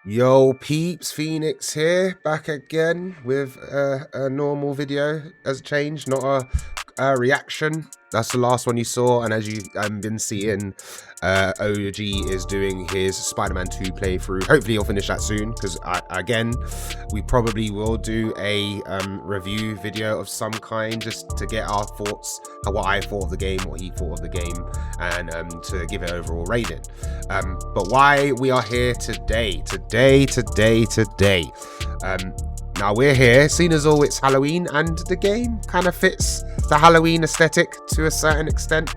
Yo peeps, Phoenix here, back again with a normal video as a change, not a reaction. That's the last one you saw, and as you've been seeing, OG is doing his Spider-Man 2 playthrough. Hopefully he'll finish that soon, because again, we probably will do a review video of some kind, just to get our thoughts, what I thought of the game, what he thought of the game, and to give it an overall rating. But why we are here today. Now we're here, seeing as all it's Halloween, and the game kind of fits the Halloween aesthetic to a certain extent.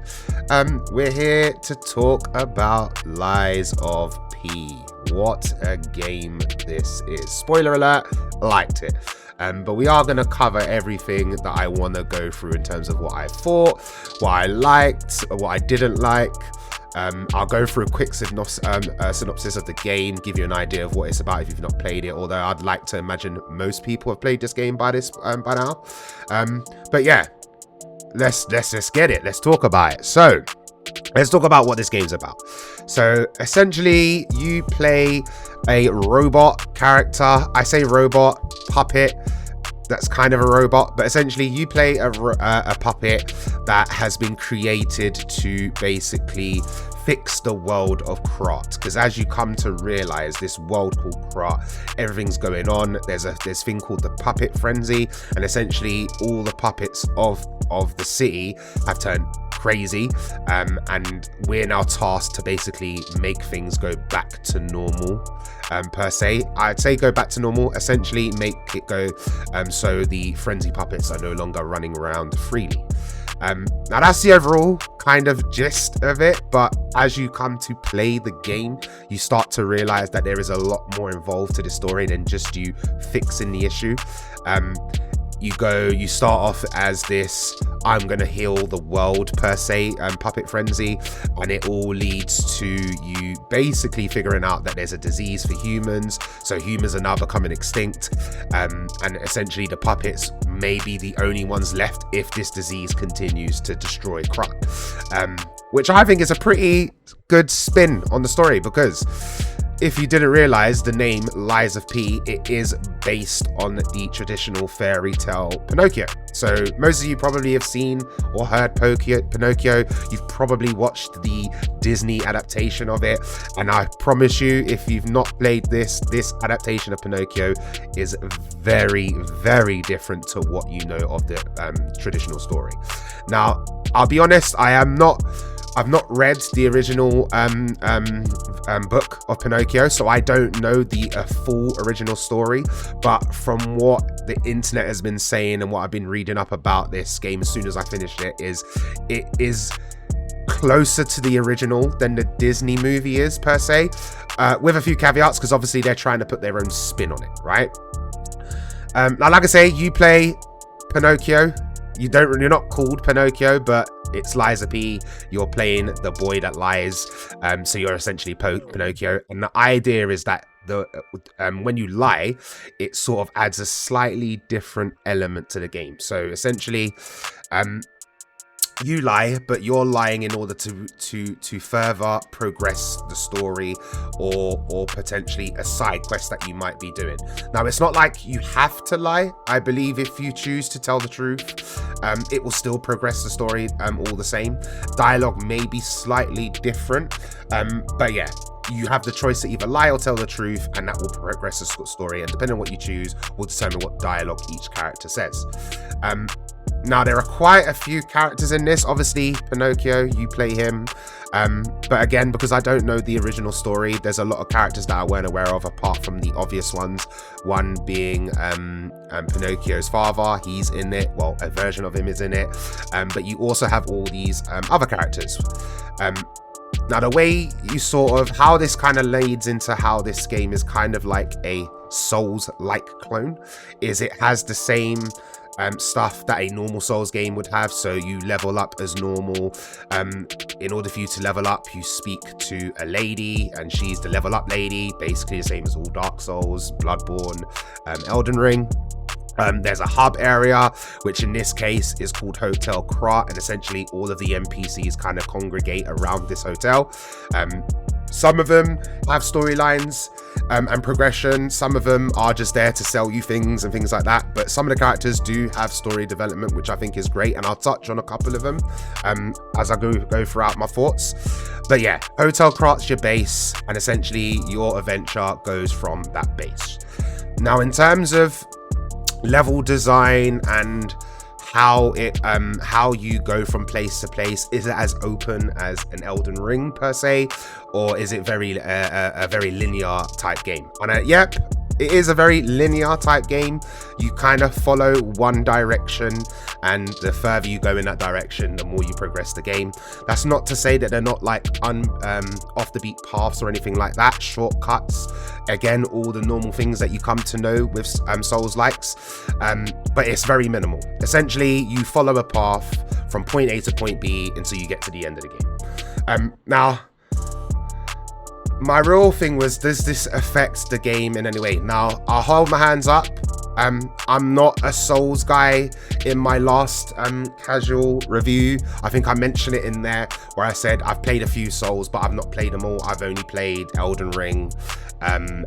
We're here to talk about Lies of P. What a game this is. Spoiler alert, liked it. But we are going to cover everything that I want to go through in terms of what I thought, what I liked, what I didn't like. I'll go through a quick synopsis of the game, give you an idea of what it's about if you've not played it, although I'd like to imagine most people have played this game by now. But yeah, let's get it. Let's talk about it. So let's talk about what this game's about. So essentially, you play a robot character. I say robot, puppet. That's kind of a robot, but essentially you play a puppet that has been created to basically fix the world of Krot. Because as you come to realize, this world called Krot, everything's going on. There's this thing called the puppet frenzy, and essentially all the puppets of the city have turned crazy, and we're now tasked to basically make things go back to normal. Per se, I'd say go back to normal, essentially make it go so the frenzy puppets are no longer running around freely. Now that's the overall kind of gist of it, but as you come to play the game, you start to realize that there is a lot more involved to the story than just you fixing the issue. You start off as this I'm gonna heal the world per se puppet frenzy, and it all leads to you basically figuring out that there's a disease for humans, so humans are now becoming extinct, and essentially the puppets may be the only ones left if this disease continues to destroy Krut, which I think is a pretty good spin on the story, because if you didn't realize, the name Lies of P, it is based on the traditional fairy tale Pinocchio. So most of you probably have seen or heard Pinocchio. You've probably watched the Disney adaptation of it. And I promise you, if you've not played this adaptation of Pinocchio is very, very different to what you know of the traditional story. Now, I'll be honest, I've not read the original book of Pinocchio, so I don't know the full original story, but from what the internet has been saying and what I've been reading up about this game as soon as I finished it is closer to the original than the Disney movie is, per se, with a few caveats, because obviously they're trying to put their own spin on it, right? Now, like I say, you play Pinocchio. You're not called Pinocchio, but it's Lies of P. You're playing the boy that lies, so you're essentially Pinocchio. And the idea is that when you lie, it sort of adds a slightly different element to the game. So essentially, you lie, but you're lying in order to further progress the story, or potentially a side quest that you might be doing. Now, it's not like you have to lie. I believe if you choose to tell the truth, it will still progress the story all the same. Dialogue may be slightly different, but yeah, you have the choice to either lie or tell the truth, and that will progress the story, and depending on what you choose will determine what dialogue each character says. Now, there are quite a few characters in this. Obviously, Pinocchio, you play him. But again, because I don't know the original story, there's a lot of characters that I weren't aware of, apart from the obvious ones. One being Pinocchio's father. He's in it. Well, a version of him is in it. But you also have all these other characters. Now, the way you sort of, how this kind of leads into how this game is kind of like a Souls-like clone, is it has the same stuff that a normal Souls game would have. So you level up as normal. In order for you to level up, you speak to a lady, and she's the level up lady, basically the same as all Dark Souls, Bloodborne, Elden Ring. There's a hub area, which in this case is called Hotel Krot, and essentially all of the NPCs kind of congregate around this hotel. Some of them have storylines and progression. Some of them are just there to sell you things and things like that. But some of the characters do have story development, which I think is great. And I'll touch on a couple of them as I go throughout my thoughts. But yeah, Hotel crafts your base, and essentially your adventure goes from that base. Now, in terms of level design and how you go from place to place, is it as open as an Elden Ring per se, or is it a very linear type game? And yep, it is a very linear type game. You kind of follow one direction, and the further you go in that direction, the more you progress the game. That's not to say that they're not like off the beat paths or anything like that, shortcuts, again, all the normal things that you come to know with Souls-likes, but it's very minimal. Essentially, you follow a path from point A to point B until you get to the end of the game. Now, my real thing was, does this affect the game in any way? Now, I'll hold my hands up. I'm not a Souls guy. In my last casual review, I think I mentioned it in there where I said I've played a few Souls, but I've not played them all. I've only played Elden Ring and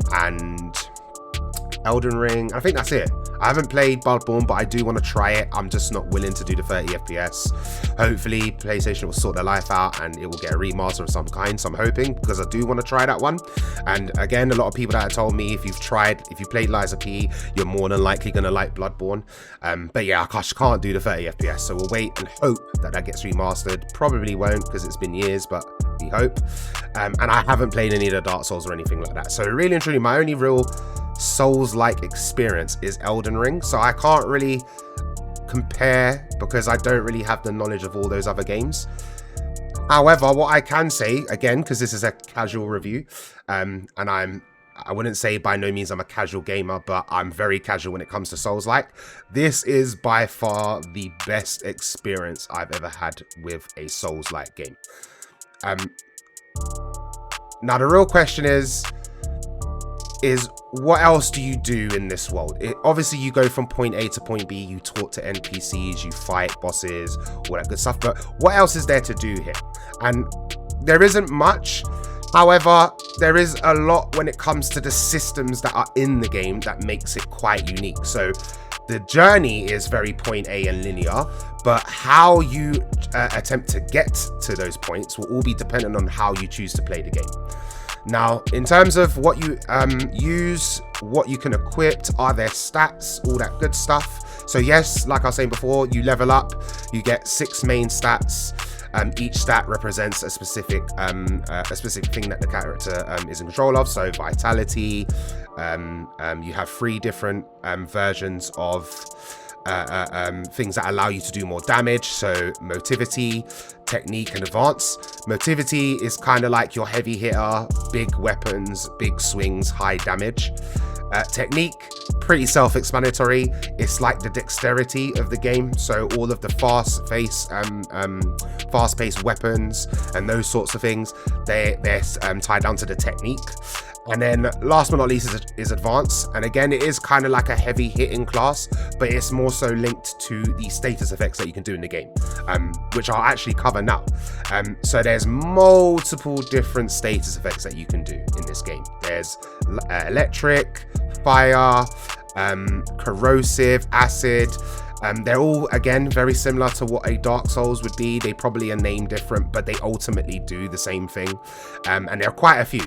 I think that's it. I haven't played Bloodborne, but I do want to try it. I'm just not willing to do the 30 FPS. Hopefully PlayStation will sort their life out and it will get a remaster of some kind, so I'm hoping, because I do want to try that one. And again, a lot of people that have told me if you played Lies of P, you're more than likely going to like Bloodborne. But yeah, I just can't do the 30 FPS, so we'll wait and hope that gets remastered. Probably won't, because it's been years, but we hope. And I haven't played any of the Dark Souls or anything like that, so really and truly my only real Souls-like experience is Elden Ring, so I can't really compare because I don't really have the knowledge of all those other games. However, what I can say, again, because this is a casual review, and I wouldn't say by no means I'm a casual gamer, but I'm very casual when it comes to Souls-like. This is by far the best experience I've ever had with a Souls-like game. Now the real question is what else do you do in this world? Obviously, you go from point A to point B, you talk to NPCs, you fight bosses, all that good stuff, but what else is there to do here? And there isn't much. However, there is a lot when it comes to the systems that are in the game that makes it quite unique. So the journey is very point A and linear, but how you attempt to get to those points will all be dependent on how you choose to play the game. Now, in terms of what you use, what you can equip, are there stats, all that good stuff. So yes, like I was saying before, you level up, you get 6 main stats. Each stat represents a specific thing that the character is in control of. So vitality, you have 3 different versions of things that allow you to do more damage. So motivity, technique, and advance. Motivity is kind of like your heavy hitter, big weapons, big swings, high damage. Technique, pretty self-explanatory. It's like the dexterity of the game, so all of the fast-paced weapons and those sorts of things, they're tied down to the technique. And then last but not least is advance, and again it is kind of like a heavy hitting class, but it's more so linked to the status effects that you can do in the game, which I'll actually cover now. So there's multiple different status effects that you can do in this game. There's electric, fire, corrosive, acid. They're all, again, very similar to what a Dark Souls would be. They probably are named different, but they ultimately do the same thing. And there are quite a few.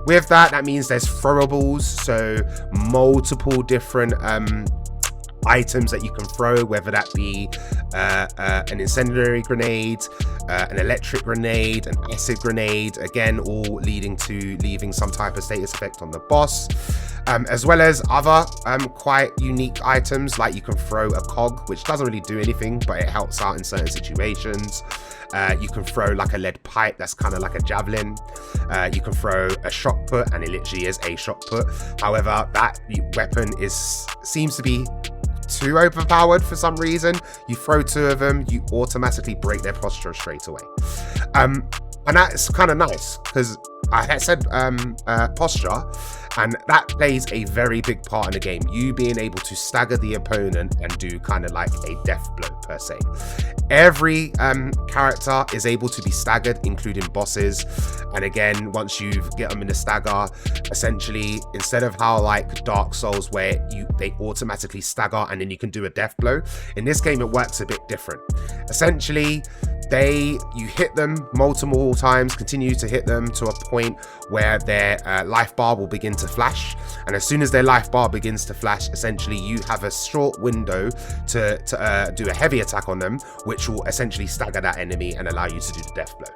With that means there's throwables, so multiple different items that you can throw, whether that be an incendiary grenade, an electric grenade, an acid grenade, again all leaving some type of status effect on the boss, as well as other quite unique items, like you can throw a cog, which doesn't really do anything, but it helps out in certain situations. You can throw like a lead pipe, that's kind of like a javelin. You can throw a shot put, and it literally is a shot put. However, that weapon seems to be too overpowered for some reason. You throw 2 of them, you automatically break their posture straight away. And that's kind of nice because I said posture, and that plays a very big part in the game. You being able to stagger the opponent and do kind of like a death blow per se. Every character is able to be staggered, including bosses. And again, once you get them in the stagger, essentially, instead of how like Dark Souls where they automatically stagger and then you can do a death blow, in this game it works a bit different. Essentially, you hit them multiple times, continue to hit them to a point where their life bar will begin to flash, and as soon as their life bar begins to flash, essentially you have a short window to do a heavy attack on them, which will essentially stagger that enemy and allow you to do the death blow.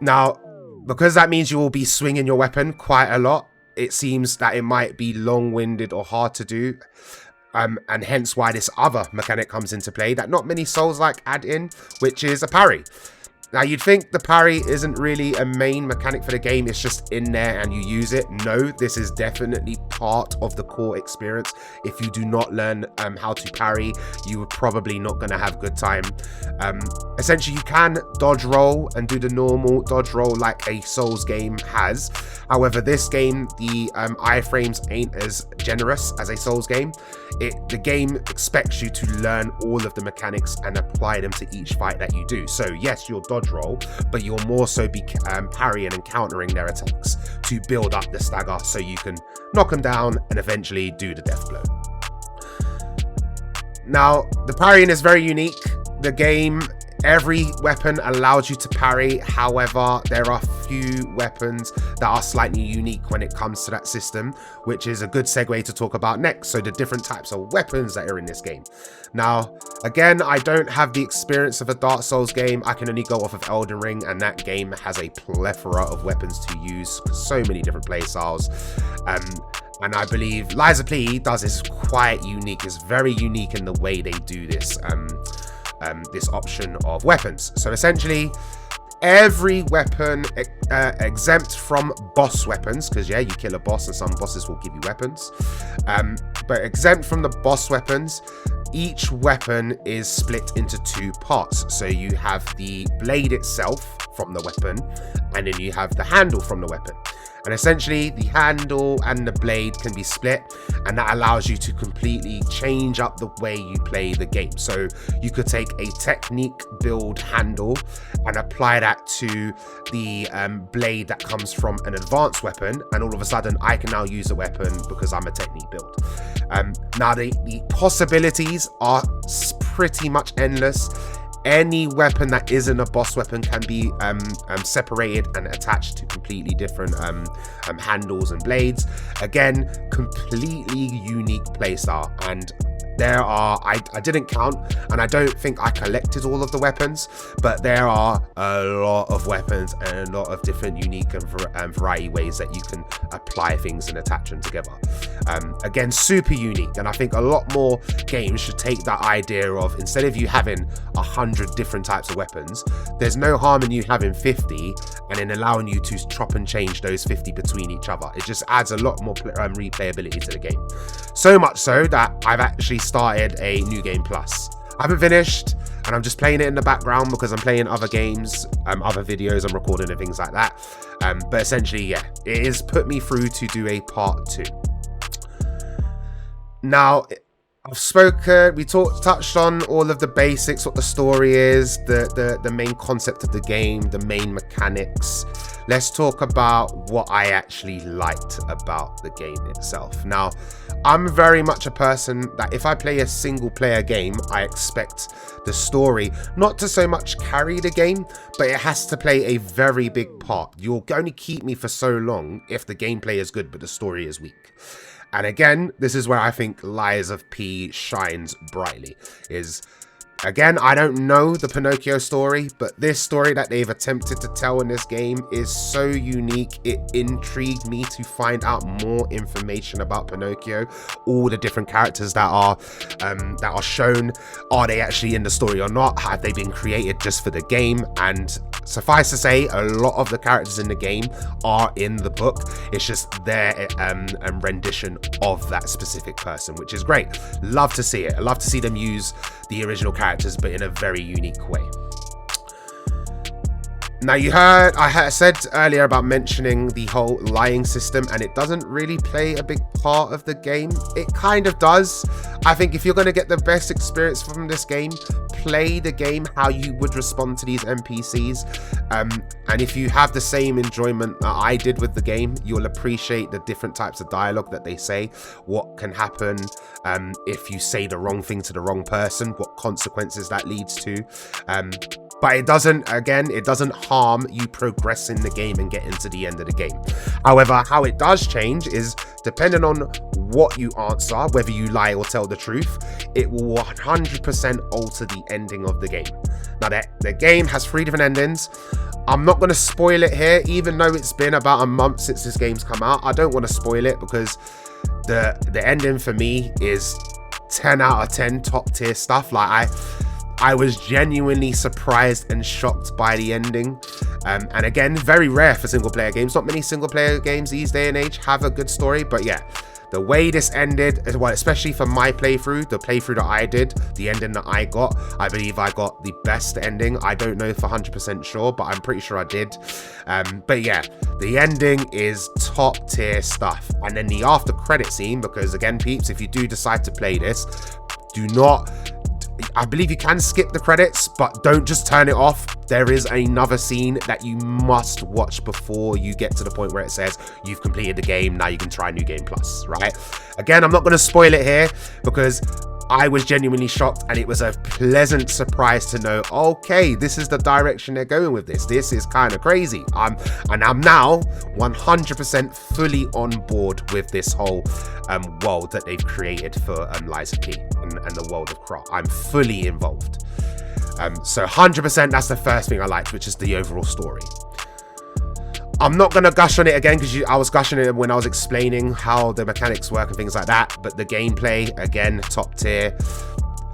Now, because that means you will be swinging your weapon quite a lot, it seems that it might be long-winded or hard to do. And hence why this other mechanic comes into play that not many Souls-like add in, which is a parry. Now, you'd think the parry isn't really a main mechanic for the game, it's just in there and you use it. No, this is definitely part of the core experience. If you do not learn how to parry, you are probably not going to have a good time. Essentially, you can dodge roll and do the normal dodge roll like a Souls game has. However, this game, the iframes ain't as generous as a Souls game. The game expects you to learn all of the mechanics and apply them to each fight that you do. So yes, you'll dodge roll, but you'll more so be parrying and countering their attacks to build up the stagger so you can knock them down and eventually do the death blow. Now, the parrying is very unique. The game, every weapon allows you to parry. However, there are few weapons that are slightly unique when it comes to that system, which is a good segue to talk about next. So the different types of weapons that are in this game. Now, again, I don't have the experience of a Dark Souls game. I can only go off of Elden Ring, and that game has a plethora of weapons to use, so many different play styles. And I believe Lies of P does this quite unique. It's very unique in the way they do this. This option of weapons. So essentially, every weapon exempt from boss weapons, because yeah, you kill a boss and some bosses will give you weapons, but exempt from the boss weapons, each weapon is split into two parts. So you have the blade itself from the weapon, and then you have the handle from the weapon. And essentially, the handle and the blade can be split, and that allows you to completely change up the way you play the game. So you could take a technique build handle and apply that to the blade that comes from an advanced weapon, and all of a sudden I can now use a weapon because I'm a technique build. Now the possibilities are pretty much endless. Any weapon that isn't a boss weapon can be separated and attached to completely different handles and blades. Again, completely unique playstyle, and there are, I didn't count, and I don't think I collected all of the weapons, but there are a lot of weapons and a lot of different unique and variety ways that you can apply things and attach them together. Again, super unique, and I think a lot more games should take that idea of, instead of you having 100 different types of weapons, there's no harm in you having 50 and then allowing you to chop and change those 50 between each other. It just adds a lot more replayability to the game. So much so that I've actually started a New Game Plus. I haven't finished, and I'm just playing it in the background because I'm playing other games, other videos I'm recording and things like that. But essentially, yeah, it has put me through to do a part 2. Now, we touched on all of the basics, what the story is, the main concept of the game, the main mechanics. Let's talk about what I actually liked about the game itself. Now, I'm very much a person that if I play a single player game, I expect the story not to so much carry the game, but it has to play a very big part. You'll only keep me for so long if the gameplay is good, but the story is weak. And again, this is where I think Lies of P shines brightly. Again, I don't know the Pinocchio story, but this story that they've attempted to tell in this game is so unique. It intrigued me to find out more information about Pinocchio, all the different characters that are shown. Are they actually in the story or not? Have they been created just for the game? And suffice to say, a lot of the characters in the game are in the book. It's just their rendition of that specific person, which is great. Love to see it. I love to see them use the original characters, but in a very unique way. Now I said earlier about mentioning the whole lying system, and it doesn't really play a big part of the game. It kind of does. I think if you're going to get the best experience from this game, play the game how you would respond to these NPCs. And if you have the same enjoyment that I did with the game, you'll appreciate the different types of dialogue that they say, what can happen if you say the wrong thing to the wrong person, what consequences that leads to. But it doesn't harm you progressing the game and getting to the end of the game. However, how it does change is depending on what you answer, whether you lie or tell the truth, it will 100% alter the ending of the game. Now, the game has 3 different endings. I'm not going to spoil it here, even though it's been about a month since this game's come out. I don't want to spoil it because the ending for me is 10 out of 10 top tier stuff. Like I was genuinely surprised and shocked by the ending. And again, very rare for single player games. Not many single player games these day and age have a good story, but yeah, the way this ended, well, especially for my playthrough, the playthrough that I did, the ending that I got, I believe I got the best ending. I don't know for 100% sure, but I'm pretty sure I did. But yeah, the ending is top tier stuff. And then the after credit scene, because again, peeps, if you do decide to play this, I believe you can skip the credits, but don't just turn it off. There is another scene that you must watch before you get to the point where it says you've completed the game, now you can try New Game Plus, right? Again, I'm not going to spoil it here because I was genuinely shocked, and it was a pleasant surprise to know, okay, this is the direction they're going with this. This is kind of crazy. And I'm now 100% fully on board with this whole world that they've created for Lies of P and the world of Kra. I'm fully involved. So 100%, that's the first thing I liked, which is the overall story. I'm not going to gush on it again because I was gushing it when I was explaining how the mechanics work and things like that. But the gameplay, again, top tier.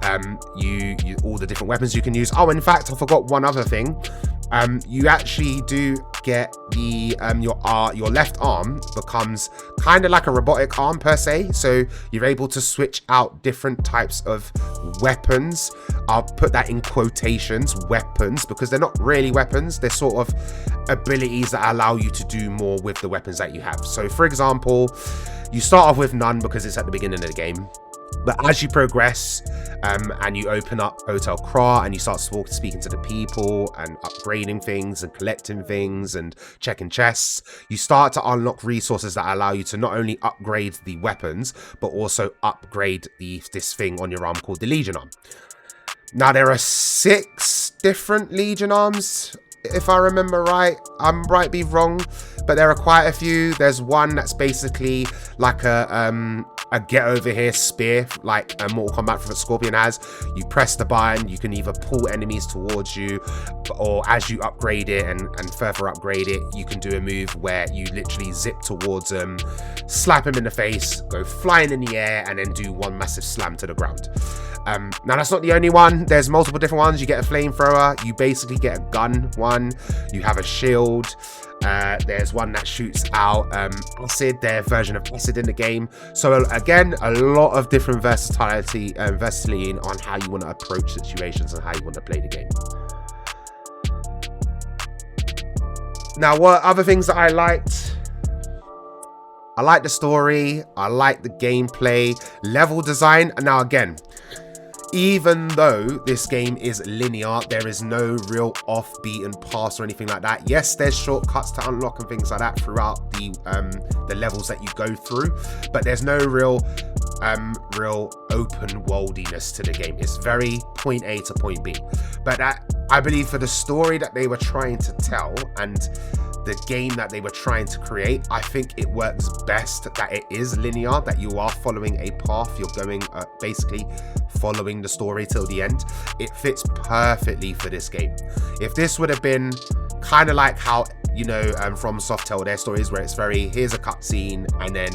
All the different weapons you can use. Oh, in fact, I forgot one other thing. You actually do get the your left arm becomes kind of like a robotic arm per se, so you're able to switch out different types of weapons. I'll put that in quotations, weapons, because they're not really weapons. They're sort of abilities that allow you to do more with the weapons that you have. So for example, you start off with none because it's at the beginning of the game. But as you progress and you open up Hotel Kra and you start speaking to the people and upgrading things and collecting things and checking chests, you start to unlock resources that allow you to not only upgrade the weapons, but also upgrade this thing on your arm called the Legion Arm. Now, there are 6 different Legion Arms, if I remember right. I might be wrong, but there are quite a few. There's one that's basically like a get over here spear, like a Mortal Kombat from Scorpion has. You press the button, you can either pull enemies towards you, or as you upgrade it and further upgrade it, you can do a move where you literally zip towards them, slap him in the face, go flying in the air, and then do one massive slam to the ground. Now, that's not the only one. There's multiple different ones. You get a flamethrower, you basically get a gun one, you have a shield. There's one that shoots out acid, their version of acid in the game. So again, a lot of different versatility on how you want to approach situations and how you want to play the game. Now, what other things that I liked? I like the story, I like the gameplay, level design. Now again, even though this game is linear, there is no real off-beaten paths or anything like that. Yes, there's shortcuts to unlock and things like that throughout the levels that you go through, but there's no real open worldiness to the game. It's very point A to point B. But I believe for the story that they were trying to tell and the game that they were trying to create, I think it works best that it is linear, that you are following a path, you're going basically following the story till the end. It fits perfectly for this game. If this would have been kind of like how, you know, From Soft tell their stories, where it's very, here's a cutscene, and then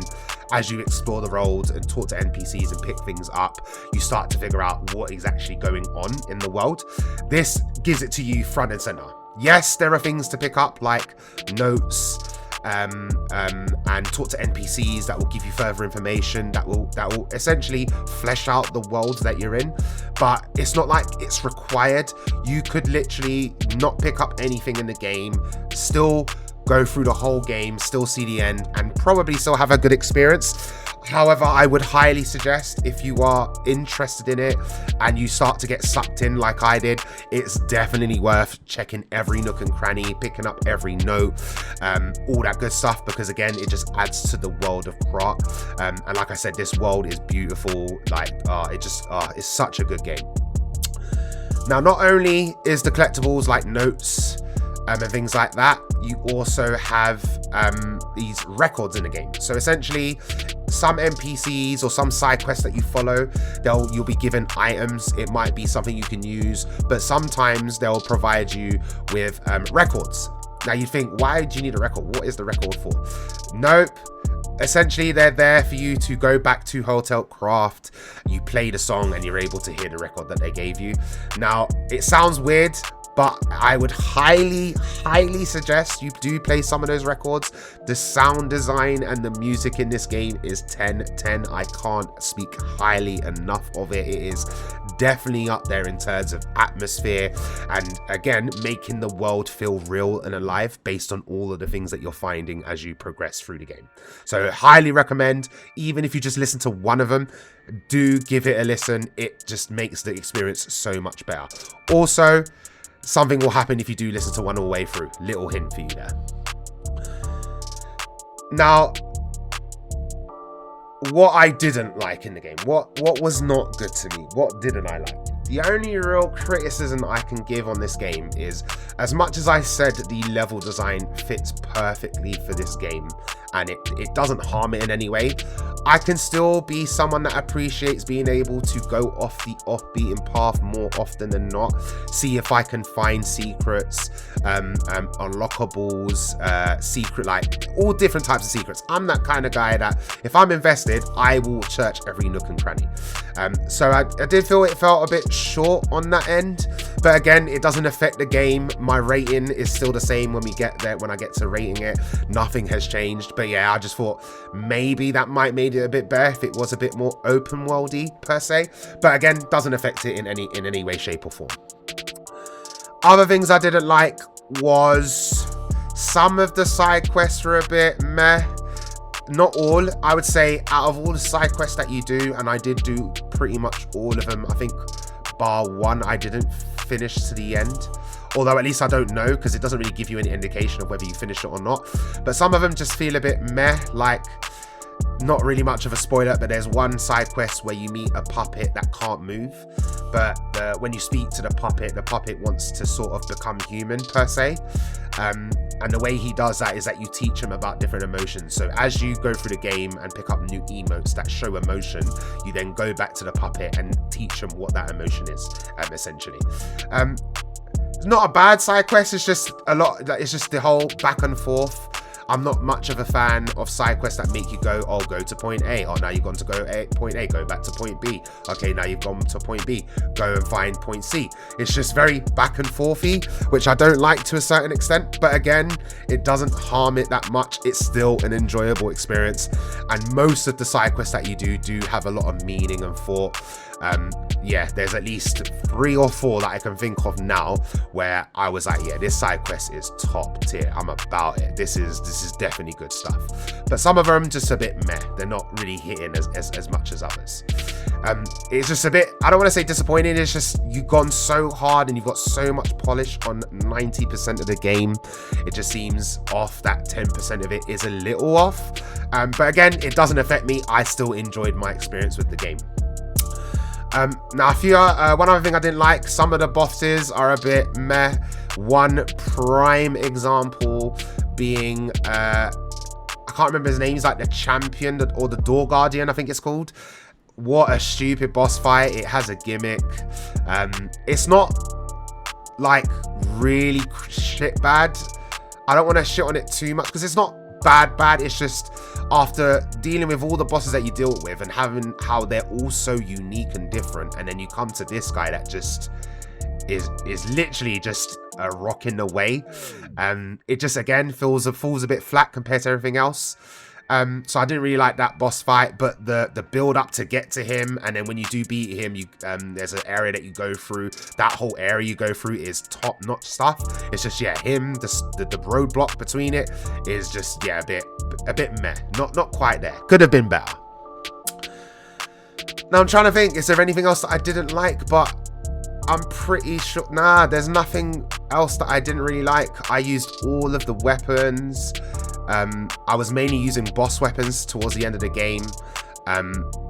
as you explore the world and talk to NPCs and pick things up, you start to figure out what is actually going on in the world. This gives it to you front and center. Yes, there are things to pick up like notes and talk to NPCs that will give you further information that will essentially flesh out the world that you're in. But it's not like it's required. You could literally not pick up anything in the game, still go through the whole game, still see the end, and probably still have a good experience. However, I would highly suggest, if you are interested in it and you start to get sucked in like I did, it's definitely worth checking every nook and cranny, picking up every note, all that good stuff, because again, it just adds to the world of Krat. And like I said, this world is beautiful. Like, it's such a good game. Now, not only is the collectibles like notes and things like that, you also have these records in the game. So essentially, some NPCs or some side quests that you follow, you'll be given items. It might be something you can use, but sometimes they'll provide you with records. Now you think, why do you need a record? What is the record for? Nope. Essentially, they're there for you to go back to Hotel Craft. You play the song and you're able to hear the record that they gave you. Now, it sounds weird, but I would highly suggest you do play some of those records. The sound design and the music in this game is 10/10. I can't speak highly enough of it. It is definitely up there in terms of atmosphere and, again, making the world feel real and alive based on all of the things that you're finding as you progress through the game. So highly recommend, even if you just listen to one of them, do give it a listen. It just makes the experience so much better. Also, something will happen if you do listen to one all the way through. Little hint for you there. Now, what I didn't like in the game, what was not good to me, what didn't I like? The only real criticism I can give on this game is, as much as I said the level design fits perfectly for this game and it doesn't harm it in any way, I can still be someone that appreciates being able to go off the off-beaten path more often than not. See if I can find secrets, unlockables, secret, like all different types of secrets. I'm that kind of guy that if I'm invested, I will search every nook and cranny. So I did feel it felt a bit short on that end, but again, it doesn't affect the game. My rating is still the same when we get there. When I get to rating it, nothing has changed. But yeah, I just thought maybe that might made it a bit better if it was a bit more open worldy per se. But again, doesn't affect it in any way, shape, or form. Other things I didn't like was some of the side quests were a bit meh. Not all. I would say out of all the side quests that you do, and I did do pretty much all of them, I think bar one I didn't finish to the end. Although at least I don't know, because it doesn't really give you any indication of whether you finished it or not. But some of them just feel a bit meh, like not really much of a spoiler, but there's one side quest where you meet a puppet that can't move. But when you speak to the puppet wants to sort of become human per se. And the way he does that is that you teach him about different emotions. So as you go through the game and pick up new emotes that show emotion, you then go back to the puppet and teach him what that emotion is, essentially. It's not a bad side quest, it's just a lot, it's just the whole back and forth. I'm not much of a fan of side quests that make you go, oh, go to point A. Oh, now you've gone to point A, go back to point B. Okay, now you've gone to point B, go and find point C. It's just very back and forthy, which I don't like to a certain extent. But again, it doesn't harm it that much. It's still an enjoyable experience. And most of the side quests that you do have a lot of meaning and thought. Yeah, there's at least 3 or 4 that I can think of now where I was like, yeah, this side quest is top tier. I'm about it. This is definitely good stuff. But some of them just a bit meh. They're not really hitting as much as others. It's just a bit, I don't want to say disappointing. It's just you've gone so hard and you've got so much polish on 90% of the game. It just seems off. That 10% of it is a little off. But again, it doesn't affect me. I still enjoyed my experience with the game. Now, one other thing I didn't like, some of the bosses are a bit meh. One prime example being, I can't remember his name, he's like the champion or the door guardian, I think it's called. What a stupid boss fight. It has a gimmick. It's not like really shit bad. I don't want to shit on it too much because it's not bad. It's just after dealing with all the bosses that you deal with and having how they're all so unique and different, and then you come to this guy that just is literally just a rock in the way. It just again falls a bit flat compared to everything else. So I didn't really like that boss fight, but the build up to get to him, and then when you do beat him, you there's an area that you go through. That whole area you go through is top notch stuff. It's just him, the roadblock between it is just a bit meh. Not quite there. Could have been better. Now I'm trying to think, is there anything else that I didn't like? But I'm pretty sure, there's nothing else that I didn't really like. I used all of the weapons. I was mainly using boss weapons towards the end of the game.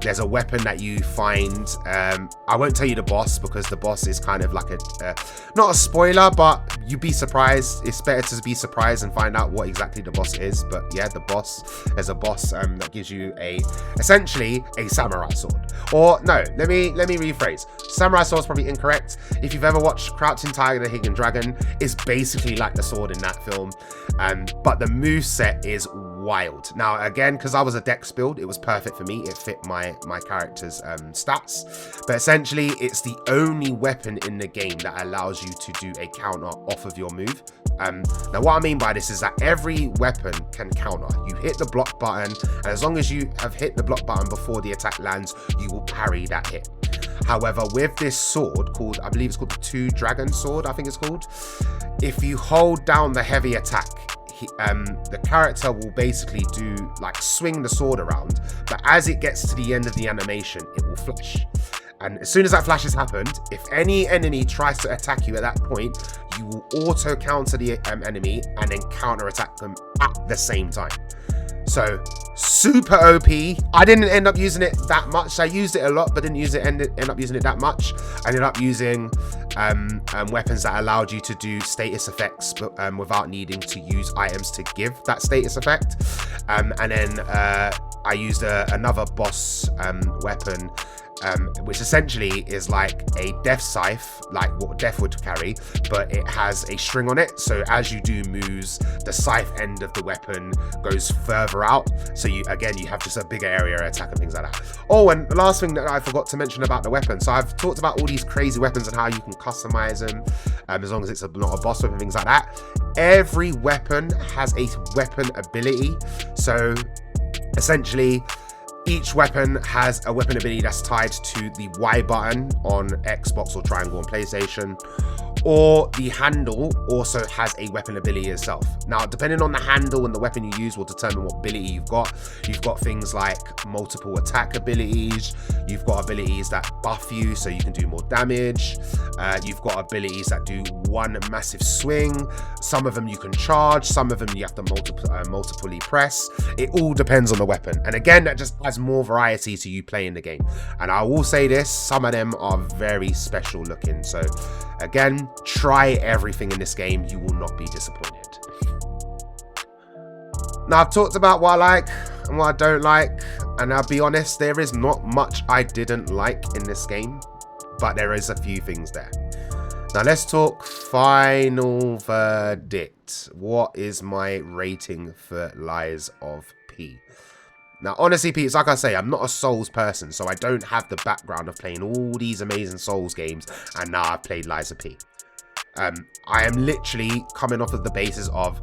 There's a weapon that you find. I won't tell you the boss because the boss is kind of like not a spoiler, but you'd be surprised. It's better to be surprised and find out what exactly the boss is. But yeah, the boss, there's a boss that gives you essentially a samurai sword. Or no, let me rephrase. Samurai sword is probably incorrect. If you've ever watched Crouching Tiger, the Hidden Dragon, it's basically like the sword in that film. But the moveset is wild. Now again, because I was a dex build, it was perfect for me. It fit my character's stats. But essentially, it's the only weapon in the game that allows you to do a counter off of your move. Now what I mean by this is that every weapon can counter. You hit the block button, and as long as you have hit the block button before the attack lands, you will parry that hit. However, with this sword called, I believe it's called the Two Dragon Sword, I think it's called, if you hold down the heavy attack, the character will basically swing the sword around, but as it gets to the end of the animation, it will flash. And as soon as that flash has happened, if any enemy tries to attack you at that point, you will auto counter the enemy and then counter attack them at the same time. So super OP. I didn't end up using it that much. I used it a lot, but didn't end up using it that much. I ended up using weapons that allowed you to do status effects, but without needing to use items to give that status effect. And then I used another boss weapon, which essentially is like a death scythe, like what death would carry, but it has a string on it. So as you do moves, the scythe end of the weapon goes further out. So you have just a bigger area to attack and things like that. Oh, and the last thing that I forgot to mention about the weapon. So I've talked about all these crazy weapons and how you can customize them, as long as it's not a boss weapon, things like that. Every weapon has a weapon ability. So essentially, each weapon has a weapon ability that's tied to the Y button on Xbox or triangle on PlayStation, or the handle also has a weapon ability itself. Now, depending on the handle and the weapon you use will determine what ability you've got. You've got things like multiple attack abilities. You've got abilities that buff you so you can do more damage. You've got abilities that do one massive swing. Some of them you can charge. Some of them you have to multiply press. It all depends on the weapon. And again, that just adds more variety to you playing the game. And I will say this, some of them are very special looking. So again, try everything in this game. You will not be disappointed. Now, I've talked about what I like and what I don't like. And I'll be honest, there is not much I didn't like in this game, but there is a few things there. Now, let's talk final verdict. What is my rating for Lies of P? Now, honestly, Pete, it's like I say, I'm not a Souls person, so I don't have the background of playing all these amazing Souls games, and now I've played Lies of P. I am literally coming off of the basis of,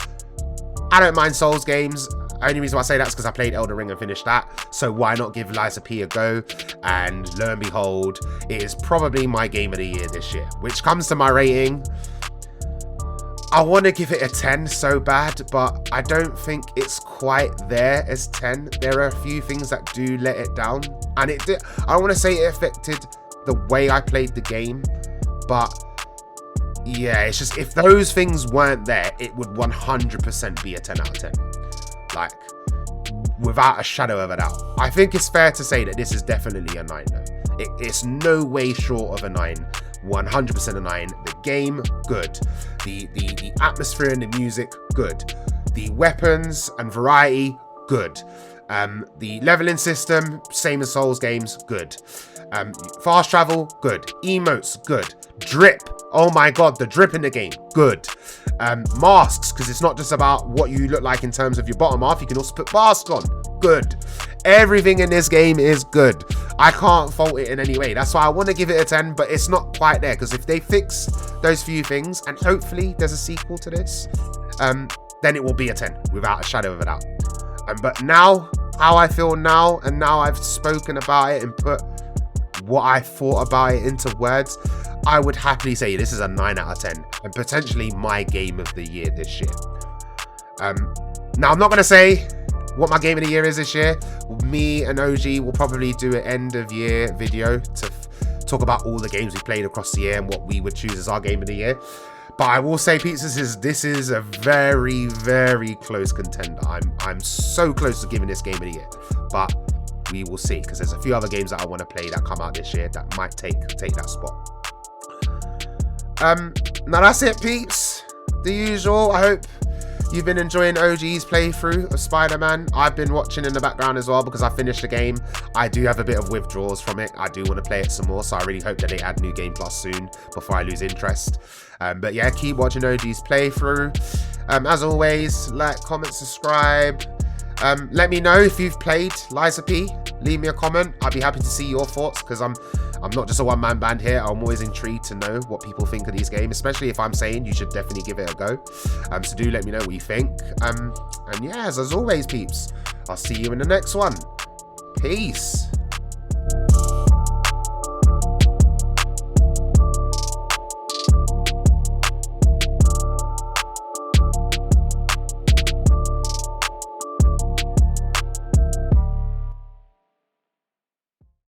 I don't mind Souls games. Only reason why I say that is because I played Elden Ring and finished that, so why not give Lies of P a go? And lo and behold, it is probably my game of the year this year. Which comes to my rating, I want to give it a 10 so bad, but I don't think it's quite there as 10. There are a few things that do let it down, and I don't want to say it affected the way I played the game, but yeah, it's just, if those things weren't there, it would 100% be a 10 out of 10. Like, without a shadow of a doubt. I think it's fair to say that this is definitely a 9 though. It's no way short of a 9. 100% a 9. The game, good. The atmosphere and the music, good. The weapons and variety, good. The leveling system, same as Souls games, good. Fast travel, good. Emotes, good. Drip, oh my god, the drip in the game, good. Masks, because it's not just about what you look like in terms of your bottom half, you can also put masks on, good. Everything in this game is good. I can't fault it in any way. That's why I want to give it a 10, but it's not quite there, because if they fix those few things, and hopefully there's a sequel to this, then it will be a 10 without a shadow of a doubt. But now, how I feel now, and now I've spoken about it and put what I thought about it into words, I would happily say this is a 9 out of 10 and potentially my game of the year this year. Now, I'm not going to say what my game of the year is this year. Me and OG will probably do an end of year video to talk about all the games we played across the year and what we would choose as our game of the year. But I will say, Pete, this is a very, very close contender. I'm so close to giving this game of the year, but we will see, because there's a few other games that I want to play that come out this year that might take that spot. Now that's it, peeps. The usual. I hope you've been enjoying OG's playthrough of Spider-Man. I've been watching in the background as well, because I finished the game. I do have a bit of withdrawals from it. I do want to play it some more, so I really hope that they add New Game Plus soon before I lose interest. But yeah, keep watching OG's playthrough. As always, like, comment, subscribe. Let me know if you've played Liza P. Leave me a comment. I'd be happy to see your thoughts, because I'm not just a one-man band here. I'm always intrigued to know what people think of these games, especially if I'm saying you should definitely give it a go. So do let me know what you think. And yeah, as always, peeps, I'll see you in the next one. Peace.